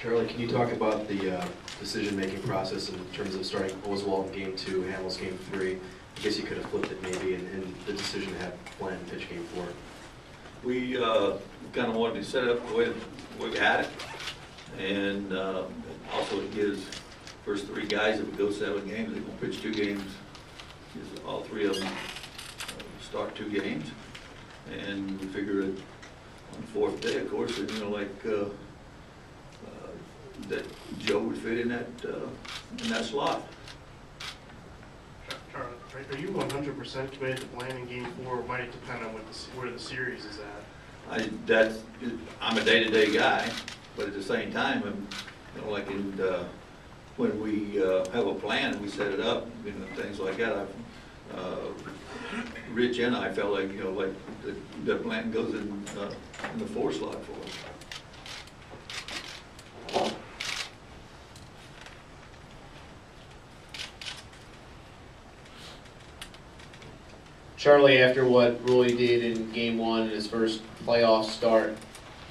Charlie, can you talk about the decision-making process in terms of starting Oswald in Game 2, Hamels Game 3? I guess you could have flipped it maybe, and the decision to have Blanton pitch Game 4. We kind of wanted to set it up the way we had it, and also it gives first 3 guys, if we go 7 games, they're going to pitch 2 games. Gives all 3 of them start 2 games, and we figure that on the 4th day, of course, you know, like that Joe would fit in that slot. Charlie, are you 100% committed to Blanton in Game 4, or might it depend on where the series is at? I'm a day-to-day guy, but at the same time, you know, like when we have a plan, we set it up, you know, things like that. Rich and I felt like, you know, like that Blanton goes in the 4 slot for us. Charlie, after what Roy did in Game 1 in his first playoff start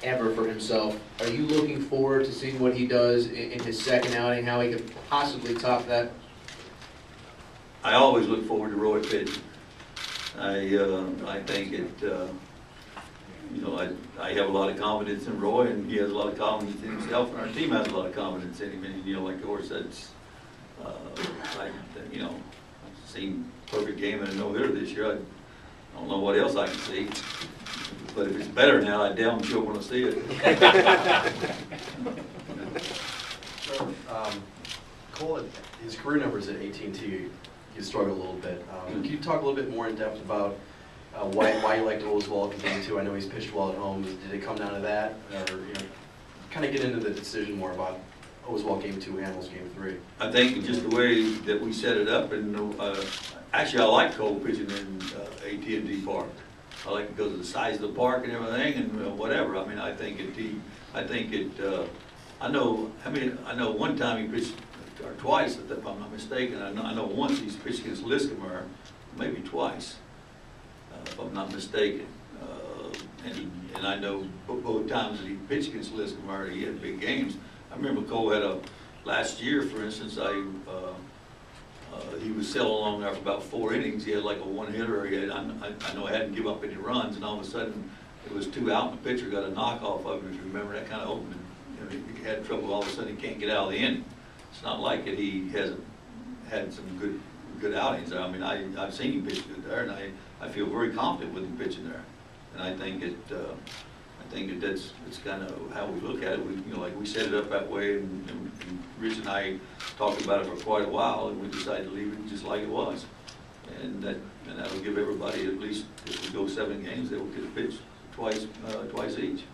ever for himself, are you looking forward to seeing what he does in his second outing, how he could possibly top that? I always look forward to Roy pitching. I think it, you know, I have a lot of confidence in Roy, and he has a lot of confidence in himself, and our team has a lot of confidence in him. And, you know, like of course, that's, you know, I've seen perfect game in a no-hitter this year. I don't know what else I can see, but if it's better now, I damn sure want to see it. Cole, his career numbers at AT&T, you struggled a little bit. Can you talk a little bit more in depth about why you liked Oswald in Game 2? I know he's pitched well at home. Did it come down to that, or you know, kind of get into the decision more about Oswald Game 2, Hamels Game 3? I think just the way that we set it up, and actually I like Cole pitching in AT&T Park. I like it because of the size of the park and everything, and whatever. I mean, I think I know one time he pitched, or twice, if I'm not mistaken. I know once he's pitched against Liskamer, maybe twice, if I'm not mistaken. And I know both times that he pitched against Liskamer, he had big games. I remember Cole had last year, for instance, he was sailing along there for about 4 innings. He had like a 1-hitter. I know I hadn't give up any runs, and all of a sudden it was 2 out, and the pitcher got a knock off of him. If you remember that kind of opening, you know, he had trouble. All of a sudden he can't get out of the inning. It's not like that he hasn't had some good outings there. I mean, I've seen him pitch good there, and I feel very confident with him pitching there. And I think that's kind of how we look at it. We, you know, like we set it up that way, and Rich and I talked about it for quite a while, and we decided to leave it just like it was. And that'll give everybody, at least if we go 7 games, they will get a pitch twice each.